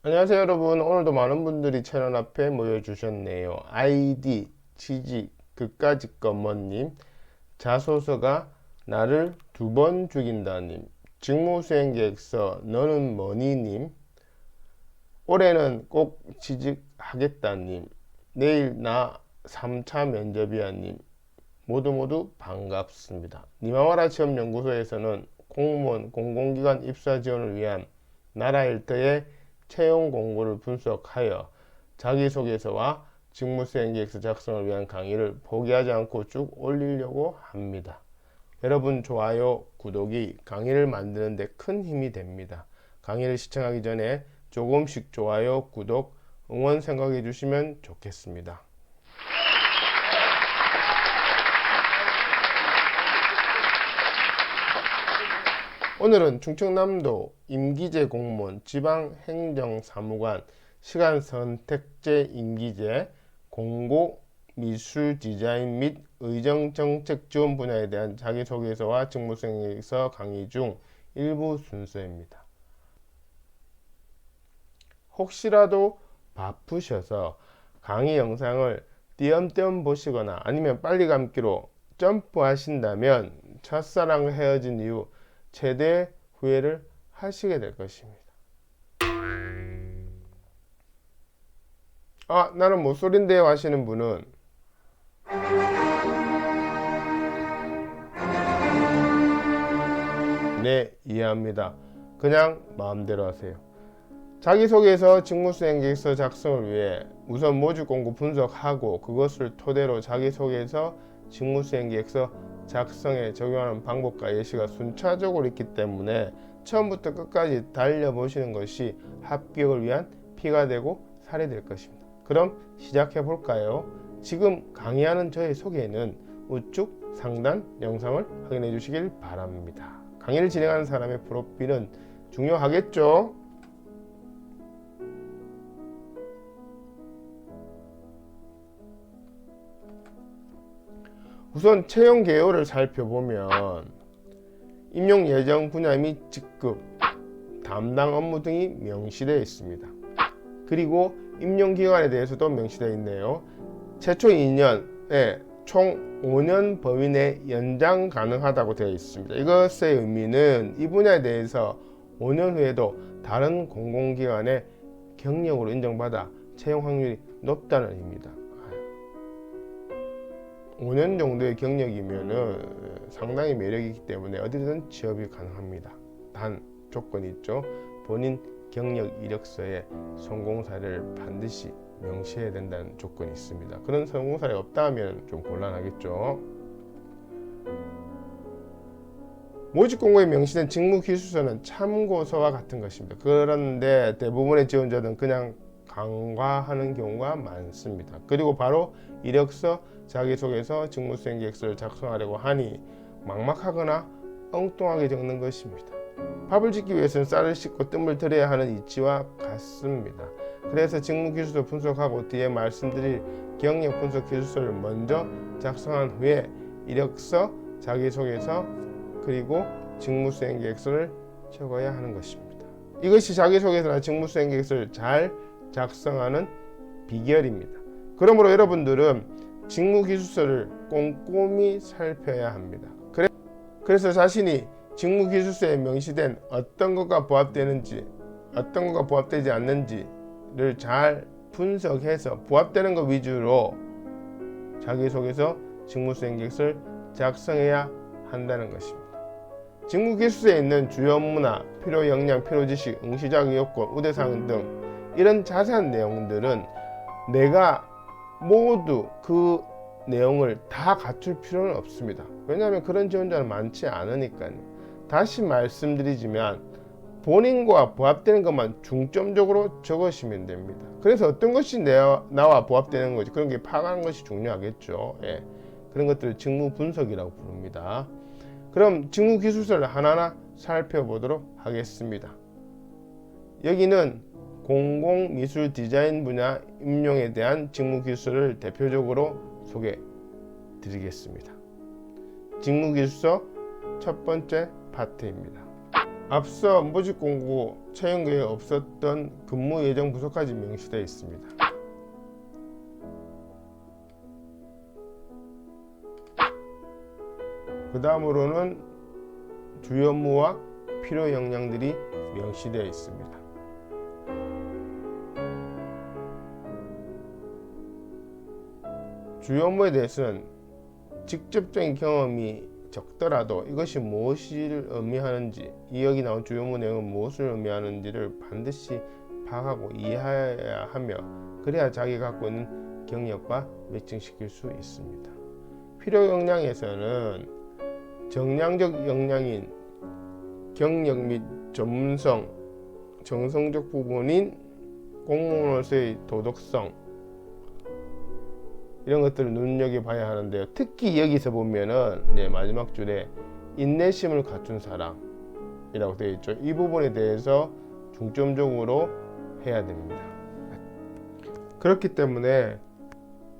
안녕하세요 여러분. 오늘도 많은 분들이 채널 앞에 모여주셨네요. 아이디 취직 그까짓 것머님, 자소서가 나를 2번 죽인다님, 직무수행계획서 너는 뭐니님, 올해는 꼭 취직하겠다님, 내일 나 3차 면접이야님, 모두 반갑습니다. 니마와라 취업연구소에서는 공무원 공공기관 입사 지원을 위한 나라 일터의 채용 공고를 분석하여 자기소개서와 직무수행계획서 작성을 위한 강의를 포기하지 않고 쭉 올리려고 합니다. 여러분 좋아요, 구독이 강의를 만드는 데 큰 힘이 됩니다. 강의를 시청하기 전에 조금씩 좋아요, 구독, 응원 생각해 주시면 좋겠습니다. 오늘은 충청남도 임기제 공무원 지방행정사무관 시간선택제 임기제 공고 미술 디자인 및 의정정책 지원 분야에 대한 자기소개서와 직무수행계획서 강의 중 일부 순서입니다. 혹시라도 바쁘셔서 강의 영상을 띄엄띄엄 보시거나 아니면 빨리 감기로 점프하신다면 첫사랑과 헤어진 이후 최대 후회를 하시게 될 것입니다. 나는 모쏠인데요 하시는 분은 네, 이해합니다. 그냥 마음대로 하세요. 자기소개서 직무수행계획서 작성을 위해 우선 모집공고 분석하고 그것을 토대로 자기소개서 직무수행계획서 작성에 적용하는 방법과 예시가 순차적으로 있기 때문에 처음부터 끝까지 달려보시는 것이 합격을 위한 피가 되고 살이 될 것입니다. 그럼 시작해 볼까요? 지금 강의하는 저의 소개는 우측 상단 영상을 확인해 주시길 바랍니다. 강의를 진행하는 사람의 프로필은 중요하겠죠? 우선 채용 개요를 살펴보면 임용 예정 분야 및 직급, 담당 업무 등이 명시되어 있습니다. 그리고 임용 기간에 대해서도 명시되어 있네요. 최초 2년에 총 5년 범위 내 연장 가능하다고 되어 있습니다. 이것의 의미는 이 분야에 대해서 5년 후에도 다른 공공기관의 경력으로 인정받아 채용 확률이 높다는 의미입니다. 5년 정도의 경력이면은 상당히 매력이 있기 때문에 어디든 취업이 가능합니다. 단 조건이 있죠. 본인 경력 이력서에 성공 사례를 반드시 명시해야 된다는 조건이 있습니다. 그런 성공 사례가 없다 하면 좀 곤란하겠죠. 모집 공고에 명시된 직무기술서는 참고서와 같은 것입니다. 그런데 대부분의 지원자들은 그냥 간과하는 경우가 많습니다. 그리고 바로 이력서, 자기소개서, 직무수행계획서를 작성하려고 하니 막막하거나 엉뚱하게 적는 것입니다. 밥을 짓기 위해서는 쌀을 씻고 뜸을 들여야 하는 이치와 같습니다. 그래서 직무기술서 분석하고 뒤에 말씀드릴 경력 분석 기술서를 먼저 작성한 후에 이력서, 자기소개서, 그리고 직무수행계획서를 적어야 하는 것입니다. 이것이 자기소개서나 직무수행계획서를 잘 작성하는 비결입니다. 그러므로 여러분들은 직무기술서를 꼼꼼히 살펴야 합니다. 그래서 자신이 직무기술서에 명시된 어떤 것과 부합되는지, 어떤 것과 부합되지 않는지를 잘 분석해서 부합되는 것 위주로 자기소개서, 직무수행계획서를 작성해야 한다는 것입니다. 직무기술서에 있는 주요 업무나 필요 역량, 필요 지식, 응시자격 요건, 우대사항 등 이런 자세한 내용들은 내가 모두 그 내용을 다 갖출 필요는 없습니다. 왜냐하면 그런 지원자는 많지 않으니까요. 다시 말씀드리지만 본인과 부합되는 것만 중점적으로 적으시면 됩니다. 그래서 어떤 것이 나와 부합되는 것이 그런 게 파악하는 것이 중요하겠죠. 그런 것들을 직무 분석이라고 부릅니다. 그럼 직무 기술서를 하나하나 살펴보도록 하겠습니다. 여기는 공공 미술 디자인 분야 임용에 대한 직무 기술서를 대표적으로 소개해 드리겠습니다. 직무 기술서 첫 번째 파트입니다. 앞서 모집 공고 채용계획에 없었던 근무 예정 부서까지 명시되어 있습니다. 그 다음으로는 주요 업무와 필요 역량들이 명시되어 있습니다. 주요 업무에 대해서는 직접적인 경험이 적더라도 이것이 무엇을 의미하는지, 이 여기 나온 주요 업무 내용은 무엇을 의미하는지를 반드시 파악하고 이해해야 하며, 그래야 자기가 갖고 있는 경력과 매칭시킬 수 있습니다. 필요 역량에서는 정량적 역량인 경력 및 전문성, 정성적 부분인 공무원으로서의 도덕성, 이런 것들을 눈여겨봐야 하는데요. 특히 여기서 보면은 마지막 줄에 인내심을 갖춘 사람이라고 되어 있죠. 이 부분에 대해서 중점적으로 해야 됩니다. 그렇기 때문에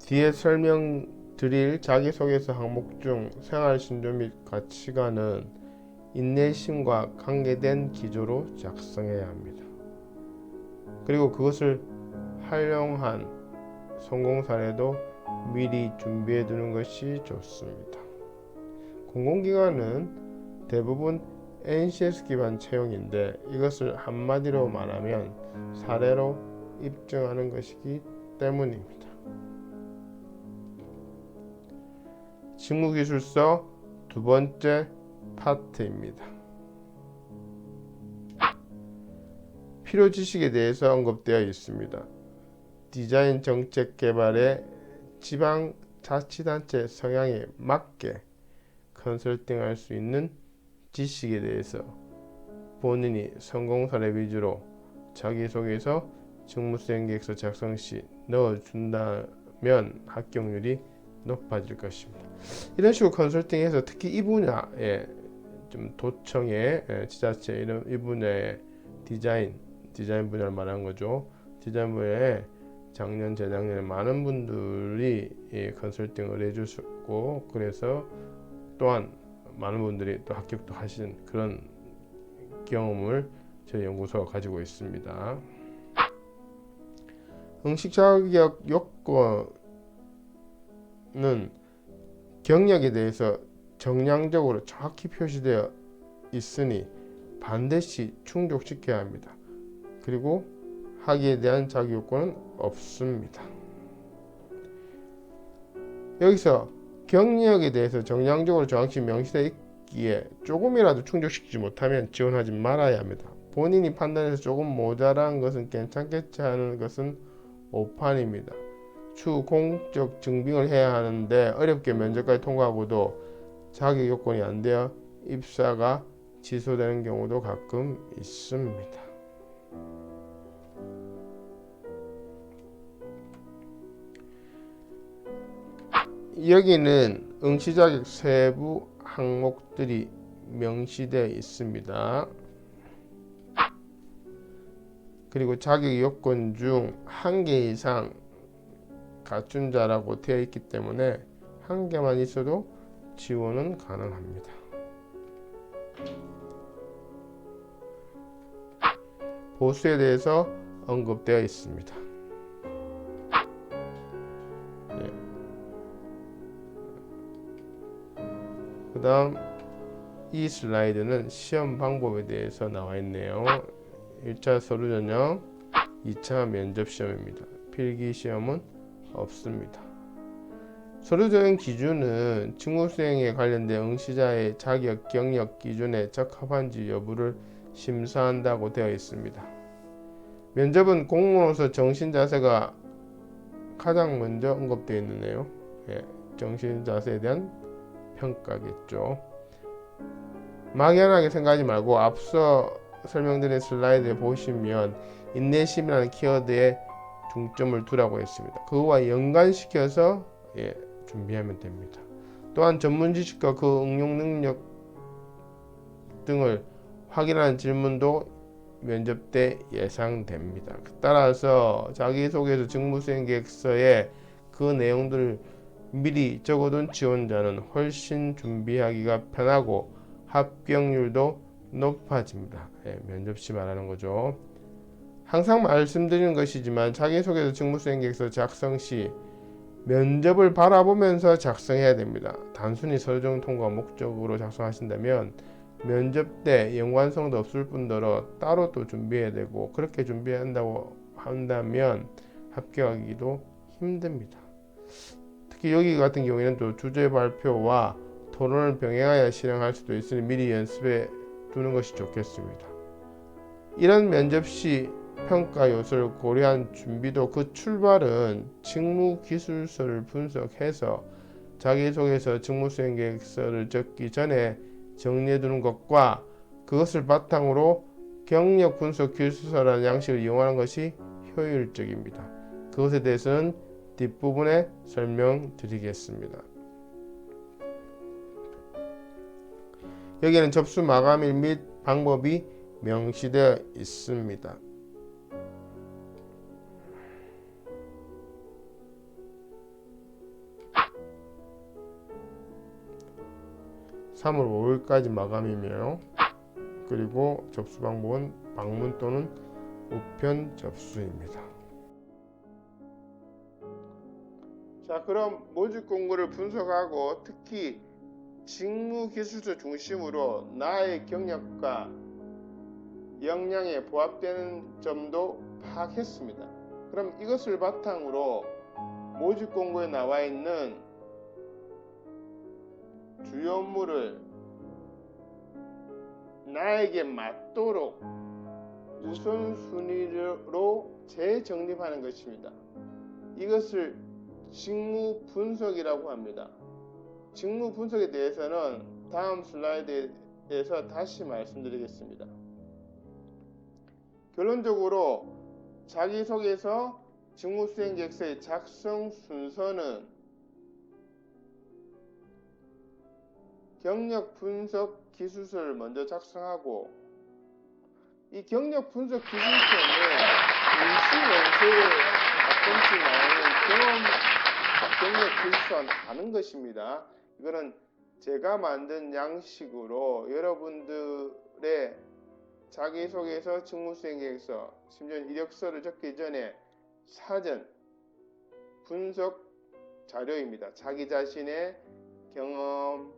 뒤에 설명드릴 자기소개서 항목 중 생활신조 및 가치관은 인내심과 관계된 기조로 작성해야 합니다. 그리고 그것을 활용한 성공 사례도 미리 준비해 두는 것이 좋습니다. 공공기관은 대부분 NCS 기반 채용인데, 이것을 한마디로 말하면 사례로 입증하는 것이기 때문입니다. 직무기술서 두 번째 파트입니다. 필요 지식에 대해서 언급되어 있습니다. 디자인 정책 개발의 지방자치단체 성향에 맞게 컨설팅할 수 있는 지식에 대해서 본인이 성공 사례 위주로 자기소개서, 직무수행계획서 작성 시 넣어준다면 합격률이 높아질 것입니다. 이런 식으로 컨설팅해서 특히 이 분야에 좀 도청의 지자체 이 분야의 디자인 분야를 말하는 거죠. 디자인 분야에 작년 재작년에 많은 분들이 컨설팅을 해주셨고, 그래서 또한 많은 분들이 또 합격도 하신 그런 경험을 저희 연구소가 가지고 있습니다. 응시 자격 요건은 경력에 대해서 정량적으로 정확히 표시되어 있으니 반드시 충족시켜야 합니다. 그리고 학위에 대한 자격 요건은 없습니다. 여기서 경력에 대해서 정량적으로 정확히 명시되어 있기에 조금이라도 충족시키지 못하면 지원하지 말아야 합니다. 본인이 판단해서 조금 모자란 것은 괜찮겠지 하는 것은 오판입니다. 추후 공적 증빙을 해야 하는데 어렵게 면접까지 통과하고도 자격 요건이 안 되어 입사가 취소되는 경우도 가끔 있습니다. 여기는 응시 자격 세부 항목들이 명시되어 있습니다. 그리고 자격 요건 중 한 개 이상 갖춘 자라고 되어 있기 때문에 한 개만 있어도 지원은 가능합니다. 보수에 대해서 언급되어 있습니다. 그 다음 이 슬라이드는 시험 방법에 대해서 나와 있네요. 1차 서류 전형, 2차 면접 시험입니다. 필기 시험은 없습니다. 서류 전형 기준은 직무 수행에 관련된 응시자의 자격, 경력 기준에 적합한지 여부를 심사한다고 되어 있습니다. 면접은 공무원으로서 정신 자세가 가장 먼저 언급되어 있네요. 정신 자세에 대한 평가겠죠. 막연하게 생각하지 말고 앞서 설명드린 슬라이드에 보시면 인내심이라는 키워드에 중점을 두라고 했습니다. 그거와 연관시켜서 준비하면 됩니다. 또한 전문 지식과 그 응용 능력 등을 확인하는 질문도 면접 때 예상됩니다. 따라서 자기소개서, 직무수행계획서에 그 내용들을 미리 적어둔 지원자는 훨씬 준비하기가 편하고 합격률도 높아집니다. 면접 시 말하는 거죠. 항상 말씀드리는 것이지만 자기소개서 직무수행계획서 작성 시 면접을 바라보면서 작성해야 됩니다. 단순히 서류 통과 목적으로 작성하신다면 면접 때 연관성도 없을 뿐더러 따로 또 준비해야 되고, 그렇게 준비한다고 한다면 합격하기도 힘듭니다. 특히 여기 같은 경우에는 또 주제 발표와 토론을 병행하여 실행할 수도 있으니 미리 연습해 두는 것이 좋겠습니다. 이런 면접 시 평가 요소를 고려한 준비도 그 출발은 직무기술서를 분석해서 자기소개서 직무수행계획서를 적기 전에 정리해두는 것과 그것을 바탕으로 경력분석기술서라는 양식을 이용하는 것이 효율적입니다. 그것에 대해서는 뒷부분에 설명드리겠습니다. 여기에는 접수 마감일 및 방법이 명시되어 있습니다. 3월 5일까지 마감이며, 그리고 접수 방법은 방문 또는 우편 접수입니다. 자, 그럼 모집 공고를 분석하고 특히 직무기술서 중심으로 나의 경력과 역량에 부합되는 점도 파악했습니다. 그럼 이것을 바탕으로 모집 공고에 나와 있는 주요 업무를 나에게 맞도록 우선순위로 재정립하는 것입니다. 이것을 직무 분석이라고 합니다. 직무 분석에 대해서는 다음 슬라이드에서 다시 말씀드리겠습니다. 결론적으로 자기소개서 직무수행계획서의 작성 순서는 경력 분석 기술서를 먼저 작성하고, 이 경력 분석 기술서는 임시 원서에 가끔씩 나오는 경력 기술서와는 다른 것입니다. 이거는 제가 만든 양식으로 여러분들의 자기소개서, 직무수행계획서, 심지어 이력서를 적기 전에 사전 분석 자료입니다. 자기 자신의 경험,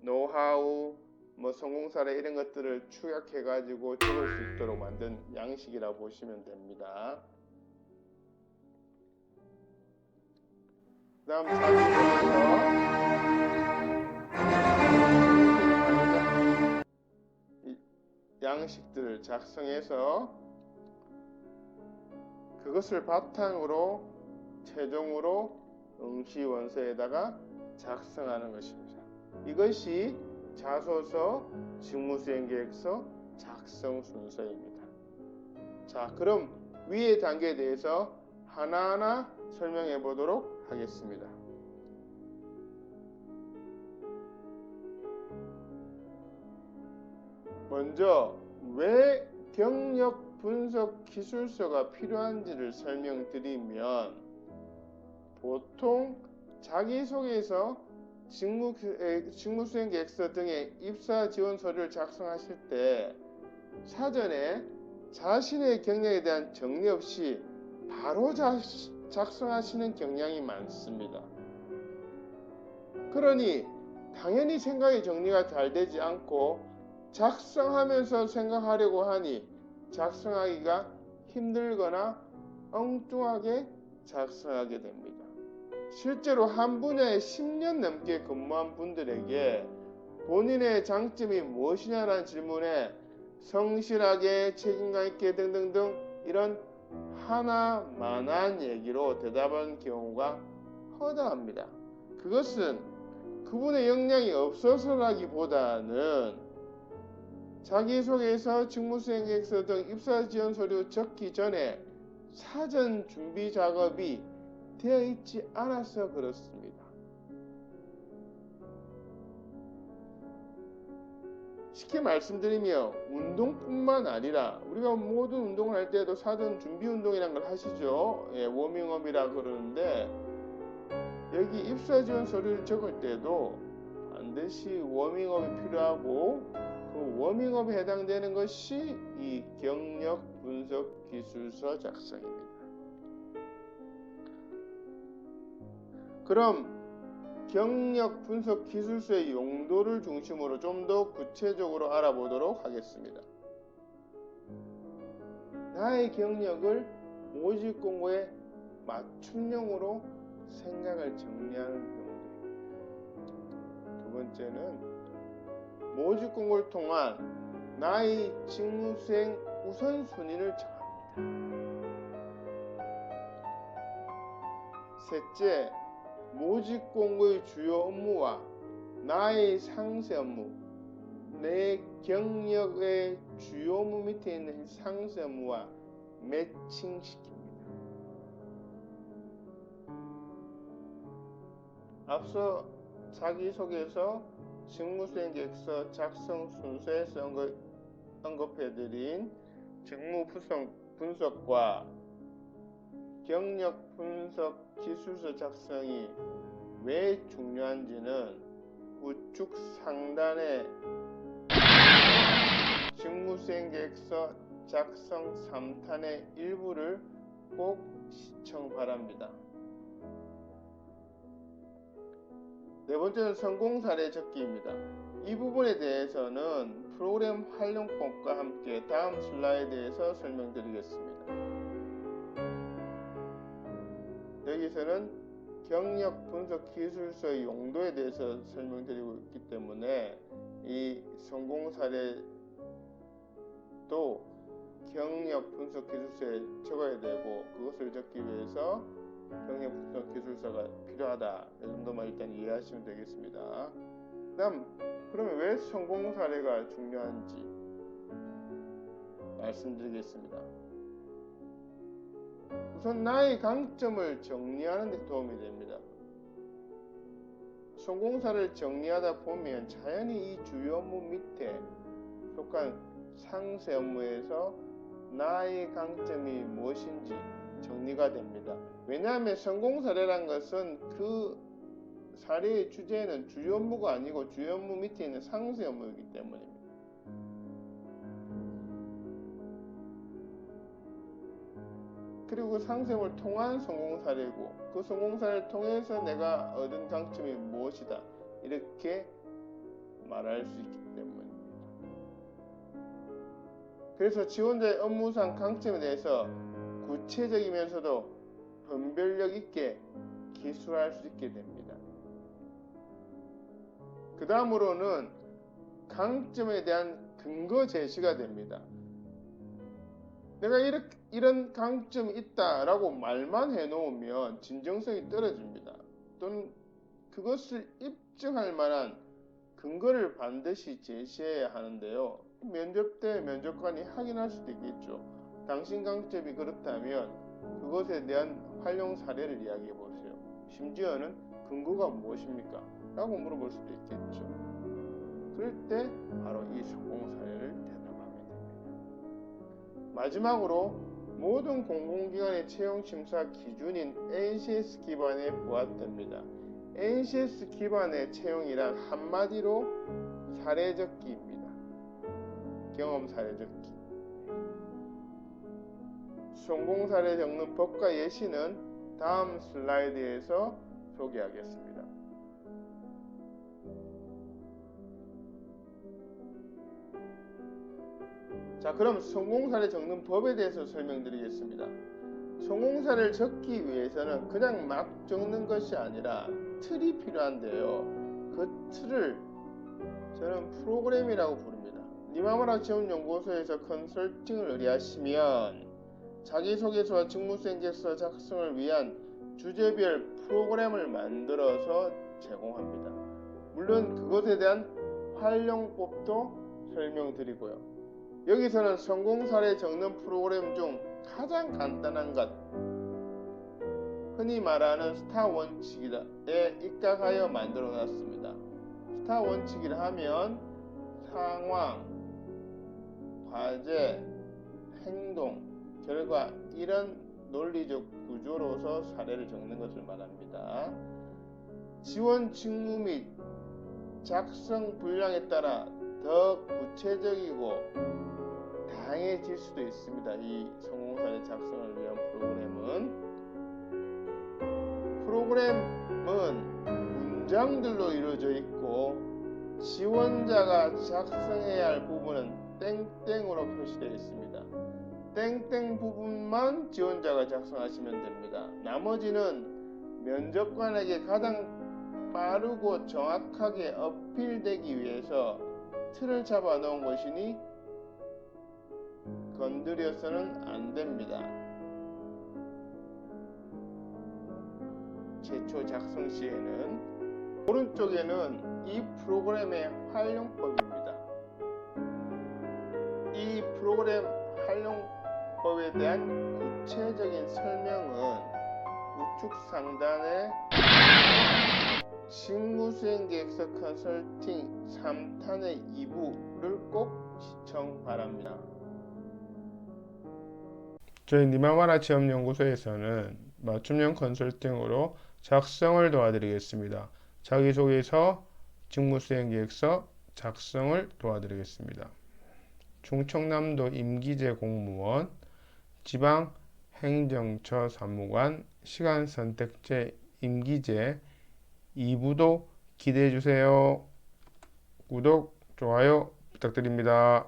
노하우, 성공 사례 이런 것들을 축약해 가지고 적을 수 있도록 만든 양식이라고 보시면 됩니다. 그 다음 자기소개서 양식들을 작성해서 그것을 바탕으로 최종으로 응시원서에다가 작성하는 것입니다. 이것이 자소서, 직무수행계획서 작성 순서입니다. 자, 그럼 위의 단계에 대해서 하나하나 설명해 보도록 하겠습니다. 먼저 왜 경력 분석 기술서가 필요한지를 설명드리면, 보통 자기소개서, 직무수행계획서 등의 입사 지원 서류를 작성하실 때 사전에 자신의 경력에 대한 정리 없이 바로 작성하시는 경향이 많습니다. 그러니 당연히 생각의 정리가 잘 되지 않고 작성하면서 생각하려고 하니 작성하기가 힘들거나 엉뚱하게 작성하게 됩니다. 실제로 한 분야에 10년 넘게 근무한 분들에게 본인의 장점이 무엇이냐라는 질문에 성실하게, 책임감 있게 등등등 이런 하나만한 얘기로 대답한 경우가 허다합니다. 그것은 그분의 역량이 없어서라기보다는 자기소개서, 직무수행계획서 등 입사지원 서류 적기 전에 사전 준비 작업이 되어 있지 않아서 그렇습니다. 쉽게 말씀드리면 운동뿐만 아니라 우리가 모든 운동을 할 때도 사전 준비 운동이라는 걸 하시죠. 워밍업이라 그러는데, 여기 입사 지원 서류를 적을 때도 반드시 워밍업이 필요하고, 그 워밍업에 해당되는 것이 이 경력 분석 기술서 작성입니다. 그럼 경력 분석 기술서의 용도를 중심으로 좀 더 구체적으로 알아보도록 하겠습니다. 나의 경력을 모집 공고에 맞춤형으로 생각을 정리하는 용도입니다. 두 번째는 모집 공고를 통한 나의 직무수행 우선순위를 정합니다. 셋째, 모집 공고의 주요 업무와 나의 상세 업무, 내 경력의 주요 업무 밑에 있는 상세 업무와 매칭시킵니다. 앞서 자기소개서 직무수행 계획서 작성 순서에서 언급해드린 직무 분석과 경력 분석 기술서 작성이 왜 중요한지는 우측 상단의 직무수행 계획서 작성 3탄의 일부를 꼭 시청 바랍니다. 네 번째는 성공 사례 적기입니다. 이 부분에 대해서는 프로그램 활용법과 함께 다음 슬라이드에서 설명드리겠습니다. 여기서는 경력 분석 기술서의 용도에 대해서 설명드리고 있기 때문에 이 성공 사례도 경력 분석 기술서에 적어야 되고, 그것을 적기 위해서 경력 분석 기술서가 필요하다, 이 정도만 일단 이해하시면 되겠습니다. 그러면 왜 성공 사례가 중요한지 말씀드리겠습니다. 우선 나의 강점을 정리하는 데 도움이 됩니다. 성공 사례를 정리하다 보면 자연히 이 주요 업무 밑에 속한 상세 업무에서 나의 강점이 무엇인지 정리가 됩니다. 왜냐하면 성공 사례란 것은 그 사례의 주제는 주요 업무가 아니고 주요 업무 밑에 있는 상세 업무이기 때문입니다. 그리고 상세업을 통한 성공 사례고, 그 성공 사례를 통해서 내가 얻은 강점이 무엇이다, 이렇게 말할 수 있기 때문입니다. 그래서 지원자의 업무상 강점에 대해서 구체적이면서도 분별력 있게 기술할 수 있게 됩니다. 그 다음으로는 강점에 대한 근거 제시가 됩니다. 내가 이런 강점이 있다라고 말만 해놓으면 진정성이 떨어집니다. 또는 그것을 입증할 만한 근거를 반드시 제시해야 하는데요. 면접 때 면접관이 확인할 수도 있겠죠. 당신 강점이 그렇다면 그것에 대한 활용 사례를 이야기해 보세요. 심지어는 근거가 무엇입니까? 라고 물어볼 수도 있겠죠. 그럴 때 바로 이 성공 사례를 대답하면 됩니다. 마지막으로 모든 공공기관의 채용심사 기준인 NCS 기반에 부합됩니다. NCS 기반의 채용이란 한마디로 사례적기입니다. 경험 사례적기. 성공 사례 적는 법과 예시는 다음 슬라이드에서 소개하겠습니다. 자, 그럼 성공 사례 적는 법에 대해서 설명드리겠습니다. 성공 사례를 적기 위해서는 그냥 막 적는 것이 아니라 틀이 필요한데요. 그 틀을 저는 프로그램이라고 부릅니다. 니마무라 지원연구소에서 컨설팅을 의뢰하시면 자기소개서와 직무수행 계획서 작성을 위한 주제별 프로그램을 만들어서 제공합니다. 물론 그것에 대한 활용법도 설명드리고요. 여기서는 성공 사례 적는 프로그램 중 가장 간단한 것, 흔히 말하는 스타 원칙에 입각하여 만들어 놨습니다. 스타 원칙이라 하면 상황, 과제, 행동, 결과, 이런 논리적 구조로서 사례를 적는 것을 말합니다. 지원 직무 및 작성 분량에 따라 더 구체적이고 다양해질 수도 있습니다. 이 성공사례 작성을 위한 프로그램은 문장들로 이루어져 있고 지원자가 작성해야 할 부분은 땡땡으로 표시되어 있습니다. 땡땡 부분만 지원자가 작성하시면 됩니다. 나머지는 면접관에게 가장 빠르고 정확하게 어필되기 위해서 틀을 잡아 놓은 것이니 건드려서는 안 됩니다. 최초 작성 시에는 오른쪽에는 이 프로그램의 활용법입니다. 이 프로그램 활용법에 대한 구체적인 설명은 우측 상단에 직무수행계획서 컨설팅 3탄의 2부를 꼭 시청 바랍니다. 저희 니마마라 취업연구소에서는 맞춤형 컨설팅으로 작성을 도와드리겠습니다. 자기소개서, 직무수행계획서 작성을 도와드리겠습니다. 충청남도 임기제 공무원, 지방행정처 사무관, 시간선택제 임기제 2부도 기대해주세요. 구독, 좋아요 부탁드립니다.